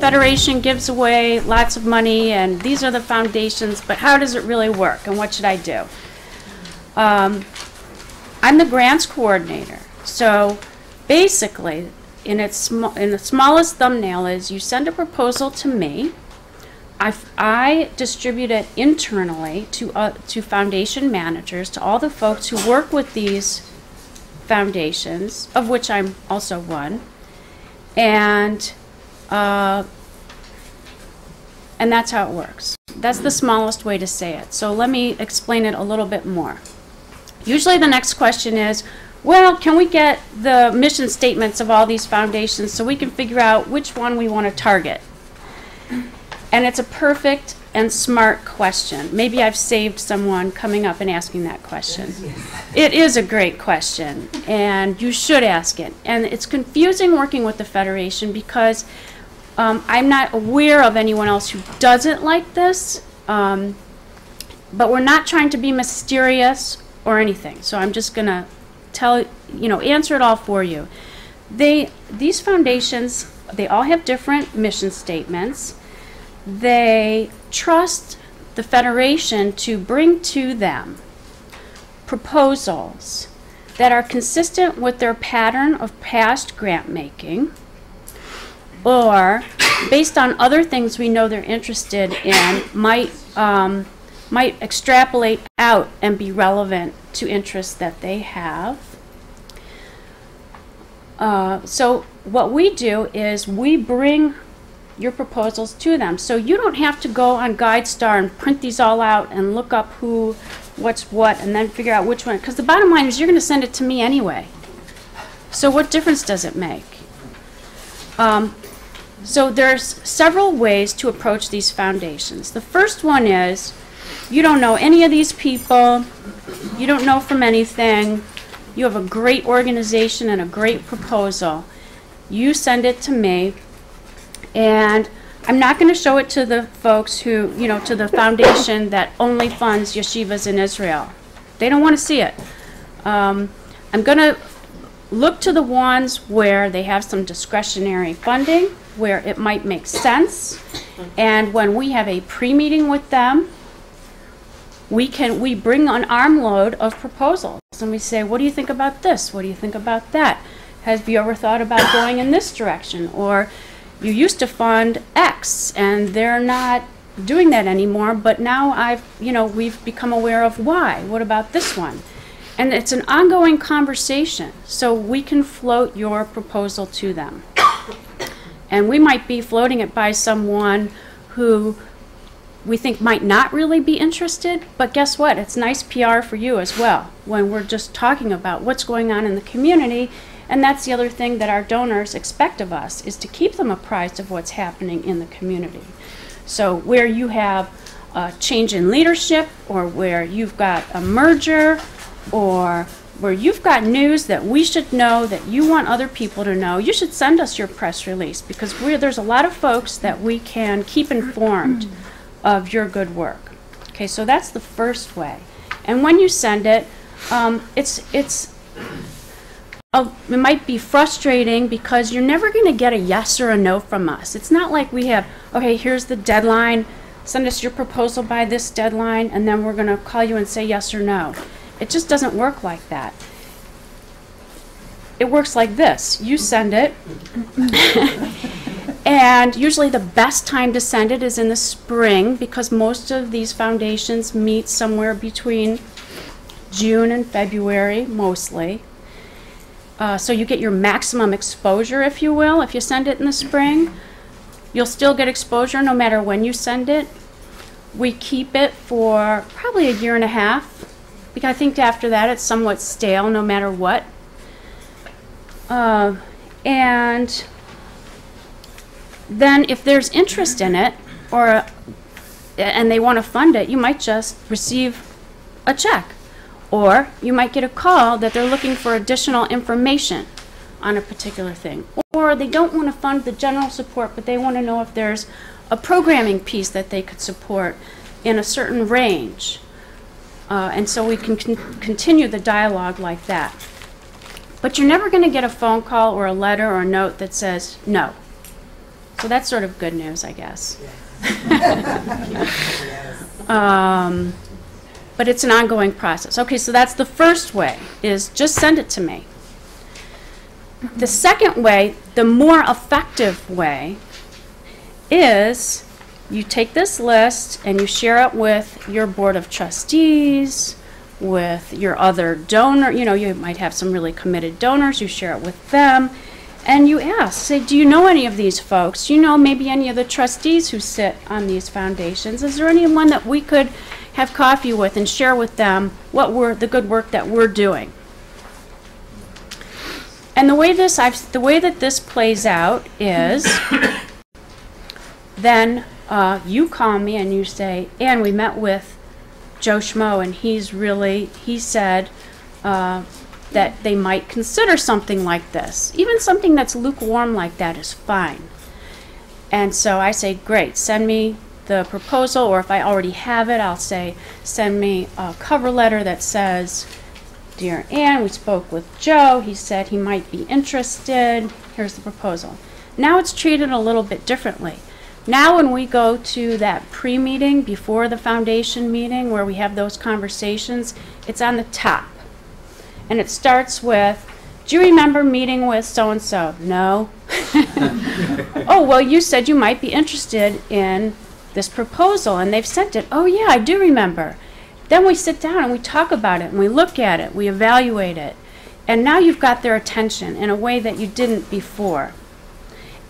Federation gives away lots of money, and these are the foundations, but how does it really work, and what should I do? I'm the grants coordinator. So basically, in the smallest thumbnail is you send a proposal to me. I distribute it internally to foundation managers, to all the folks who work with these foundations, of which I'm also one, and that's how it works. That's the smallest way to say it. So let me explain it a little bit more. Usually the next question is, well, can we get the mission statements of all these foundations so we can figure out which one we want to target? And it's a perfect and smart question. Maybe I've saved someone coming up and asking that question. It is a great question, and you should ask it. And it's confusing working with the Federation because I'm not aware of anyone else who doesn't like this, but we're not trying to be mysterious or anything. So I'm just going to answer it all for you. These foundations, they all have different mission statements. They trust the Federation to bring to them proposals that are consistent with their pattern of past grant making, or based on other things we know they're interested in, might extrapolate out and be relevant to interests that they have. So what we do is we bring your proposals to them. So you don't have to go on GuideStar and print these all out and look up what's what, and then figure out which one. Because the bottom line is you're going to send it to me anyway. So what difference does it make? So there's several ways to approach these foundations. The first one is you don't know any of these people. You don't know from anything. You have a great organization and a great proposal. You send it to me, and I'm not going to show it to the folks who, to the foundation that only funds yeshivas in Israel. They don't want to see it. I'm going to look to the ones where they have some discretionary funding, where it might make sense, and when we have a pre-meeting with them, we bring an armload of proposals, and we say, what do you think about this? What do you think about that? Have you ever thought about going in this direction? Or you used to fund X, and they're not doing that anymore, but now we've become aware of Y. What about this one? And it's an ongoing conversation, so we can float your proposal to them. And we might be floating it by someone who we think might not really be interested, but guess what? It's nice PR for you as well when we're just talking about what's going on in the community. And that's the other thing that our donors expect of us, is to keep them apprised of what's happening in the community. So where you have a change in leadership, or where you've got a merger, or where you've got news that we should know, that you want other people to know, you should send us your press release, because there's a lot of folks that we can keep informed of your good work. Okay, so that's the first way. And when you send it, it might be frustrating because you're never going to get a yes or a no from us. It's not like we have, okay, here's the deadline, send us your proposal by this deadline, and then we're going to call you and say yes or no. It just doesn't work like that. It works like this. You send it, and usually the best time to send it is in the spring, because most of these foundations meet somewhere between June and February, mostly. So you get your maximum exposure, if you will, if you send it in the spring. You'll still get exposure no matter when you send it. We keep it for probably a year and a half, because I think after that it's somewhat stale no matter what. And then if there's interest in it, and they want to fund it, you might just receive a check. Or you might get a call that they're looking for additional information on a particular thing. Or they don't want to fund the general support, but they want to know if there's a programming piece that they could support in a certain range. And so we can continue the dialogue like that. But you're never going to get a phone call or a letter or a note that says no. So that's sort of good news, I guess. But it's an ongoing process. Okay, so that's the first way, is just send it to me. The second way, the more effective way, is you take this list and you share it with your board of trustees, with your other donor. You know, you might have some really committed donors. You share it with them. And you ask, say, do you know any of these folks? Do you know maybe any of the trustees who sit on these foundations? Is there anyone that we could have coffee with and share with them the good work that we're doing? And the way that this plays out is, then you call me and you say, Ann, we met with Joe Schmo, and he said that they might consider something like this. Even something that's lukewarm like that is fine. And so I say, great, send me the proposal, or if I already have it, I'll say, send me a cover letter that says, Dear Ann, we spoke with Joe. He said he might be interested. Here's the proposal. Now it's treated a little bit differently. Now when we go to that pre-meeting before the foundation meeting where we have those conversations, it's on the top. And it starts with, do you remember meeting with so-and-so? No. Oh, well, you said you might be interested in this proposal, and they've sent it. Oh, yeah, I do remember. Then we sit down and we talk about it, and we look at it, we evaluate it. And now you've got their attention in a way that you didn't before.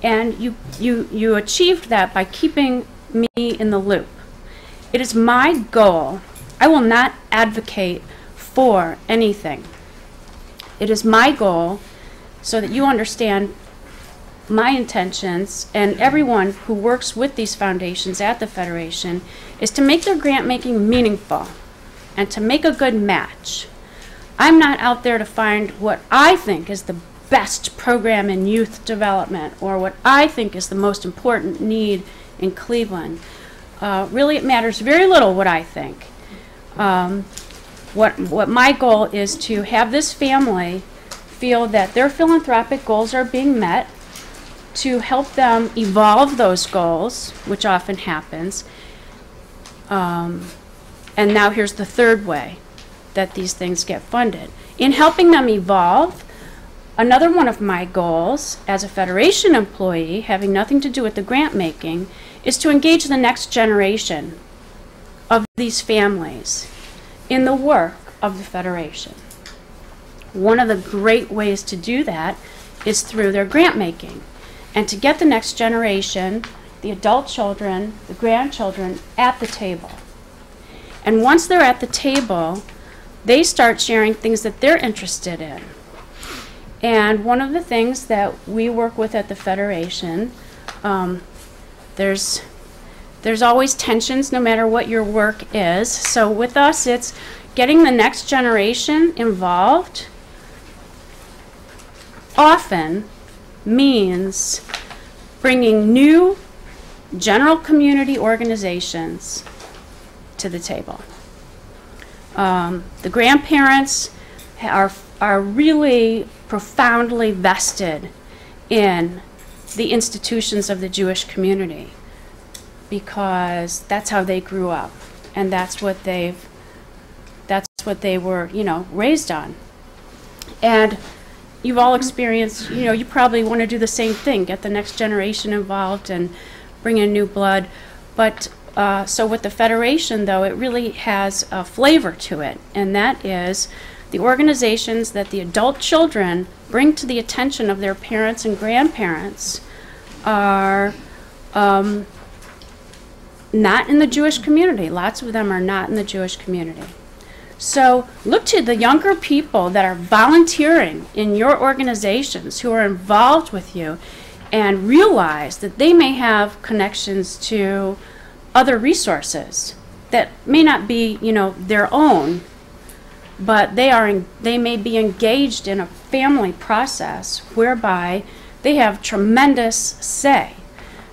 And you achieved that by keeping me in the loop. It is my goal. I will not advocate for anything. It is my goal so that you understand my intentions, and everyone who works with these foundations at the Federation, is to make their grant making meaningful and to make a good match. I'm not out there to find what I think is the best program in youth development or what I think is the most important need in Cleveland. Really, it matters very little what I think. What my goal is to have this family feel that their philanthropic goals are being met, to help them evolve those goals, which often happens. And now here's the third way that these things get funded. In helping them evolve, another one of my goals as a Federation employee, having nothing to do with the grant making, is to engage the next generation of these families in the work of the Federation. One of the great ways to do that is through their grant making, and to get the next generation, the adult children, the grandchildren, at the table. And once they're at the table, they start sharing things that they're interested in. And one of the things that we work with at the Federation, there's always tensions no matter what your work is. So with us, it's getting the next generation involved often means bringing new general community organizations to the table. The grandparents are really profoundly vested in the institutions of the Jewish community because that's how they grew up, and that's what they were, raised on. And you've all experienced, you probably want to do the same thing, get the next generation involved and bring in new blood. But so with the Federation, though, it really has a flavor to it, and that is the organizations that the adult children bring to the attention of their parents and grandparents are not in the Jewish community. Lots of them are not in the Jewish community. So look to the younger people that are volunteering in your organizations who are involved with you and realize that they may have connections to other resources that may not be, their own, but they may be engaged in a family process whereby they have tremendous say.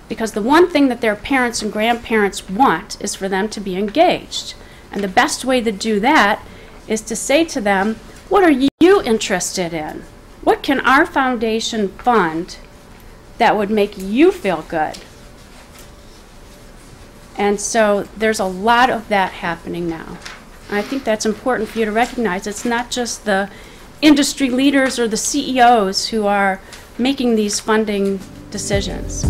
Because the one thing that their parents and grandparents want is for them to be engaged. And the best way to do that is to say to them, what are you interested in? What can our foundation fund that would make you feel good. And so there's a lot of that happening now. And I think that's important for you to recognize. It's not just the industry leaders or the CEOs who are making these funding decisions.